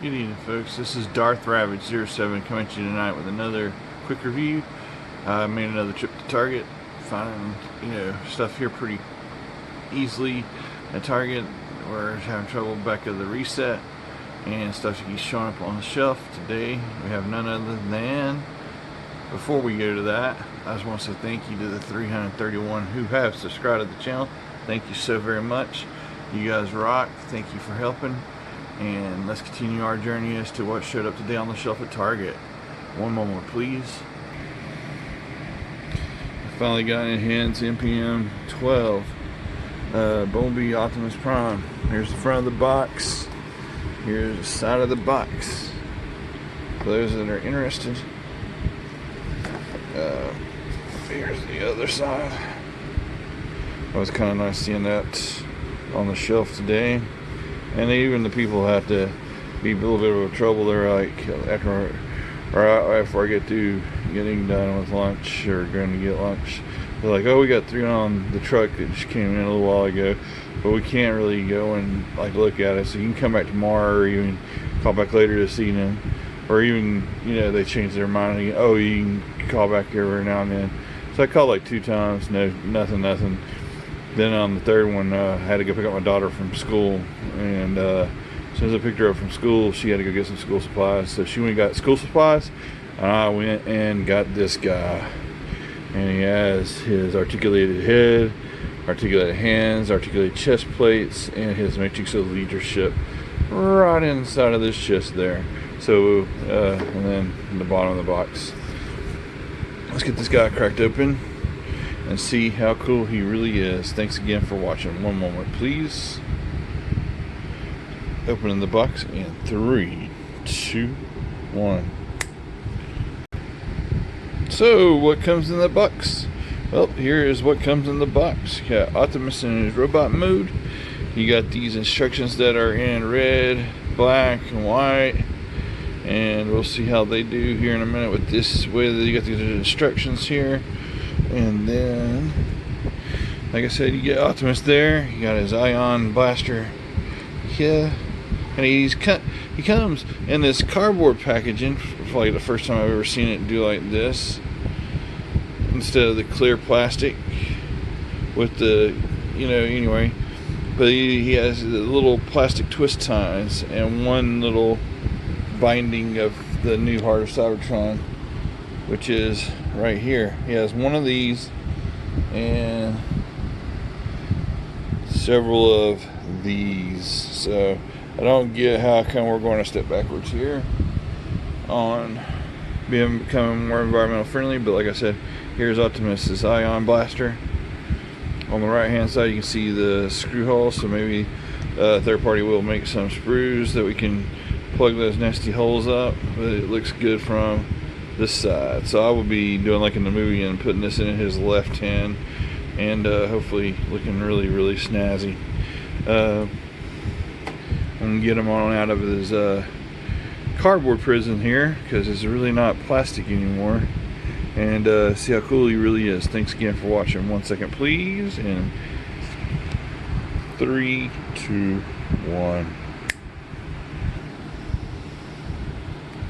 Good evening, folks. This is Darth Ravage 07 coming at you tonight with another quick review. I made another trip to Target, finding stuff here pretty easily at Target. We're having trouble back of the reset, and stuff keeps showing up on the shelf. Today we have none other than, before we go to that, I just want to say thank you to the 331 who have subscribed to the channel. Thank you so very much. You guys rock. Thank you for helping. And let's continue our journey as to what showed up today on the shelf at Target. One moment, please. I finally got in hands MPM-12 Bumblebee Optimus Prime. Here's the front of the box. Here's the side of the box. For those that are interested, here's the other side. It was kind of nice seeing that on the shelf today. And even the people have to be a little bit of a trouble. They're like, after I get through getting done with lunch or going to get lunch, they're like, oh, we got 3 on the truck that just came in a little while ago, but we can't really go and like look at it. So you can come back tomorrow, or even call back later this evening, or even they change their mind and oh, you can call back every now and then. So I called like 2 times, nothing. Then on the third one, I had to go pick up my daughter from school, and as soon as I picked her up from school, she had to go get some school supplies. So she went and got school supplies, and I went and got this guy. And he has his articulated head, articulated hands, articulated chest plates, and his matrix of leadership right inside of this chest there. So, and then in the bottom of the box. Let's get this guy cracked open and see how cool he really is. Thanks again for watching. One moment, please. Opening the box in 3, 2, 1. So, what comes in the box? Well, here is what comes in the box. You got Optimus in his robot mode. You got these instructions that are in red, black, and white. And we'll see how they do here in a minute with this way that you got these instructions here. And then, like I said, you get Optimus there. You got his ion blaster here, and he comes in this cardboard packaging. Probably the first time I've ever seen it do like this, instead of the clear plastic with the anyway. But he has the little plastic twist ties and one little binding of the new Heart of Cybertron, which is right here. He has one of these and several of these. So I don't get how come we're going to step backwards here on becoming more environmental friendly. But like I said, here's Optimus's ion blaster. On the right hand side you can see the screw hole, so maybe third party will make some sprues that we can plug those nasty holes up. But it looks good from this side, so I will be doing like in the movie and putting this in his left hand, and hopefully looking really snazzy. I'm gonna get him on out of his cardboard prison here, because it's really not plastic anymore, and see how cool he really is. Thanks again for watching. 1 second, please, and 3, 2, 1.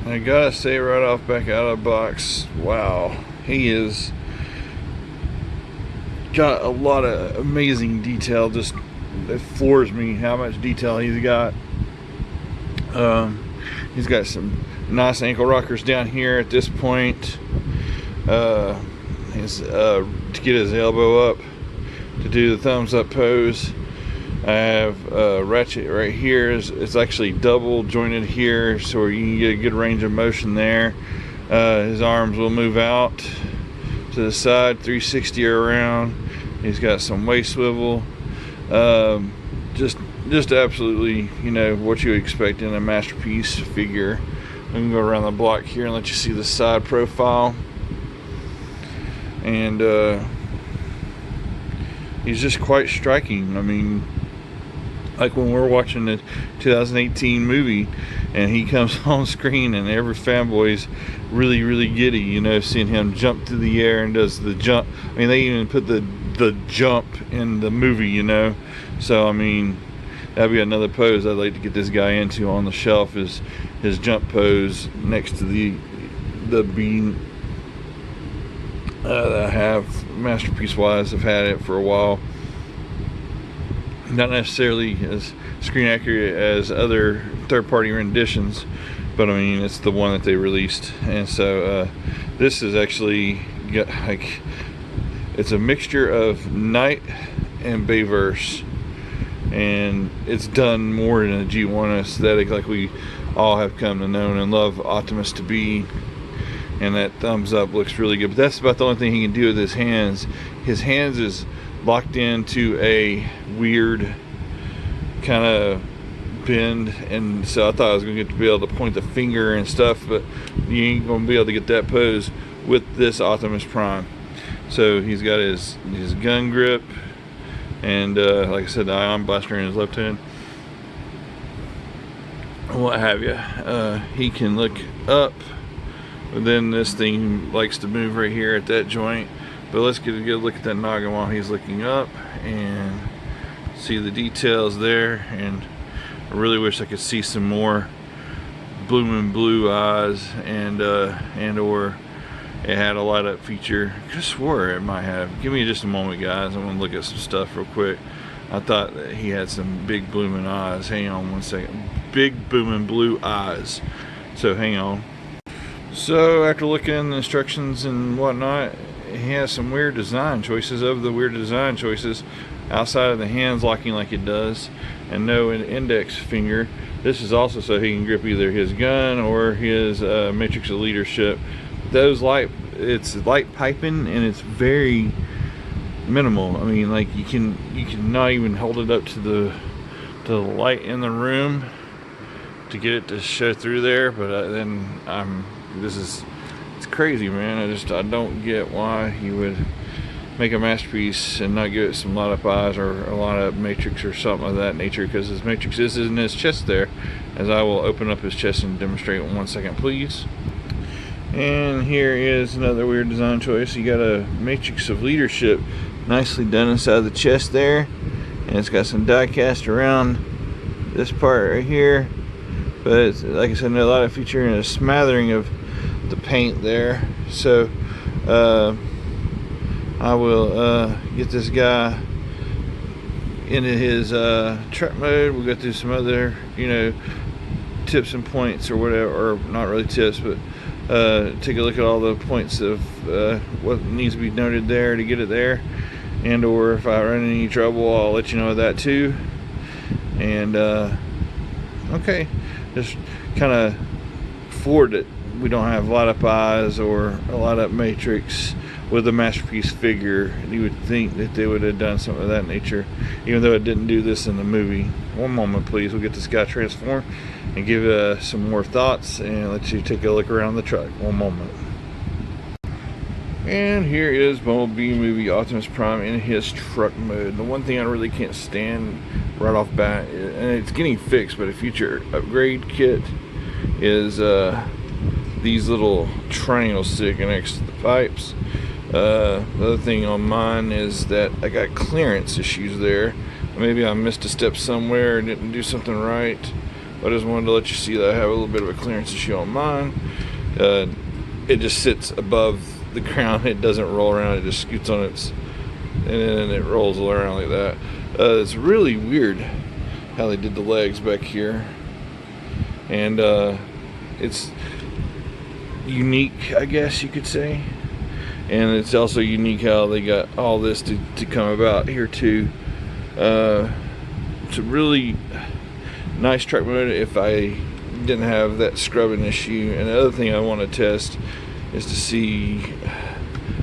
I gotta say right off, back out of the box, wow, he is got a lot of amazing detail. Just it floors me how much detail he's got. He's got some nice ankle rockers down here at this point. To get his elbow up to do the thumbs up pose. I have a ratchet right here. It's actually double jointed here, so you can get a good range of motion there. His arms will move out to the side, 360 around. He's got some waist swivel. Just absolutely, what you would expect in a masterpiece figure. I'm gonna go around the block here and let you see the side profile. And he's just quite striking. I mean, like when we're watching the 2018 movie and he comes on screen and every fanboy's really giddy, seeing him jump through the air and does the jump. I mean, they even put the jump in the movie, so I mean, that'd be another pose I'd like to get this guy into on the shelf, is his jump pose next to the bean that I have masterpiece wise. I've had it for a while, not necessarily as screen accurate as other third-party renditions, but I mean it's the one that they released. And so this is actually like, it's a mixture of Knight and Bayverse, and it's done more in a G1 aesthetic like we all have come to know and love Optimus to be. And that thumbs up looks really good, but that's about the only thing he can do with his hands. His hands is locked into a weird kind of bend, and so I thought I was gonna get to be able to point the finger and stuff, but you ain't gonna be able to get that pose with this Optimus Prime. So he's got his gun grip, and like I said, the ion blaster in his left hand, what have you. He can look up, but then this thing likes to move right here at that joint. But let's get a good look at that noggin while he's looking up and see the details there. And I really wish I could see some more blooming blue eyes, and or it had a light up feature. I could have swore it might have. Give me just a moment, guys. I'm gonna look at some stuff real quick. I thought that he had some big blooming eyes. Hang on one second. Big booming blue eyes. So hang on. So after looking at the instructions and whatnot, he has some weird design choices. Of the weird design choices, outside of the hands locking like it does, and no index finger, this is also so he can grip either his gun or his matrix of leadership. Those it's light piping, and it's very minimal. I mean, like you can not even hold it up to the light in the room to get it to show through there. But then it's crazy, man. I don't get why you would make a masterpiece and not give it some light up eyes or a lot of matrix or something of that nature, because his matrix is in his chest there, as I will open up his chest and demonstrate in 1 second, please. And here is another weird design choice. You got a matrix of leadership nicely done inside the chest there, and it's got some die cast around this part right here, but it's, like I said, a lot of feature and a smattering of the paint there. So I will get this guy into his truck mode. We'll go through some other, tips and points or whatever, or not really tips, but take a look at all the points of what needs to be noted there to get it there, and or if I run into any trouble, I'll let you know that too. And okay, just kind of forward it. We don't have light up eyes or a light up matrix with a masterpiece figure. You would think that they would have done something of that nature, even though it didn't do this in the movie. One moment, please. We'll get this guy transformed and give some more thoughts and let you take a look around the truck. One moment. And here is Bumblebee movie Optimus Prime in his truck mode. The one thing I really can't stand right off bat, and it's getting fixed, but a future upgrade kit, is these little triangles sticking next to the pipes. The other thing on mine is that I got clearance issues there. Maybe I missed a step somewhere and didn't do something right, but I just wanted to let you see that I have a little bit of a clearance issue on mine. It just sits above the ground. It doesn't roll around. It just scoots on its, and then it rolls around like that. It's really weird how they did the legs back here, and it's unique, I guess you could say. And it's also unique how they got all this to come about here too. It's a really nice truck mode if I didn't have that scrubbing issue. And the other thing I want to test is to see,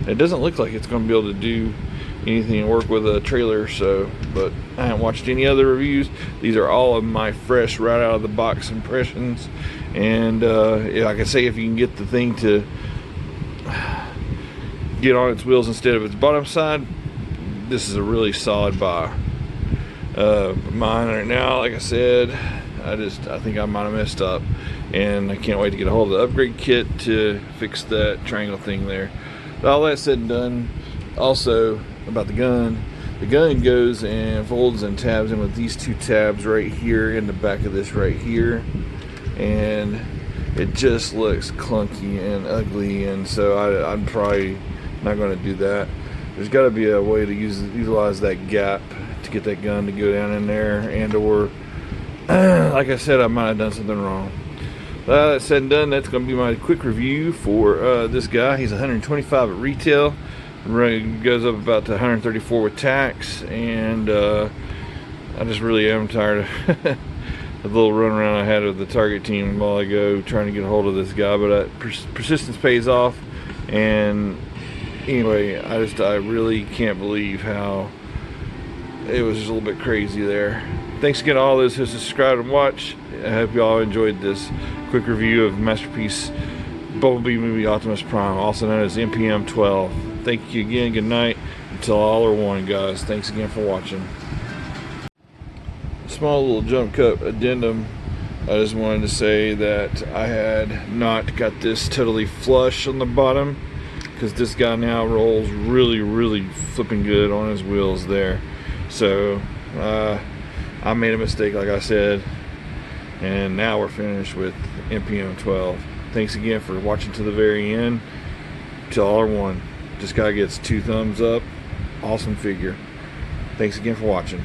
it doesn't look like it's going to be able to do anything and work with a trailer, so, but I haven't watched any other reviews. These are all of my fresh, right out of the box impressions. And like I say, if you can get the thing to get on its wheels instead of its bottom side, this is a really solid buy. Mine right now, like I said, I think I might have messed up, and I can't wait to get a hold of the upgrade kit to fix that triangle thing there. But all that said and done, also about the gun, The gun goes and folds and tabs in with these two tabs right here in the back of this right here, and it just looks clunky and ugly, and so I'm probably not going to do that. There's got to be a way to utilize that gap to get that gun to go down in there, and or like I said, I might have done something wrong. That said and done, that's going to be my quick review for this guy. He's $125 at retail. Goes up about to 134 with tax, and I just really am tired of the little run around I had with the Target team a while ago trying to get a hold of this guy, but persistence pays off. And anyway, I really can't believe how it was just a little bit crazy there. Thanks again to all those who subscribed and watch. I hope you all enjoyed this quick review of Masterpiece Bumblebee movie Optimus Prime, also known as MPM-12. Thank you again. Good night. Until all are one, guys. Thanks again for watching. Small little jump cut addendum. I just wanted to say that I had not got this totally flush on the bottom, because this guy now rolls really flipping good on his wheels there. So I made a mistake, like I said, and now we're finished with MPM-12. Thanks again for watching to the very end. Till all are one. This guy gets 2 thumbs up. Awesome figure. Thanks again for watching.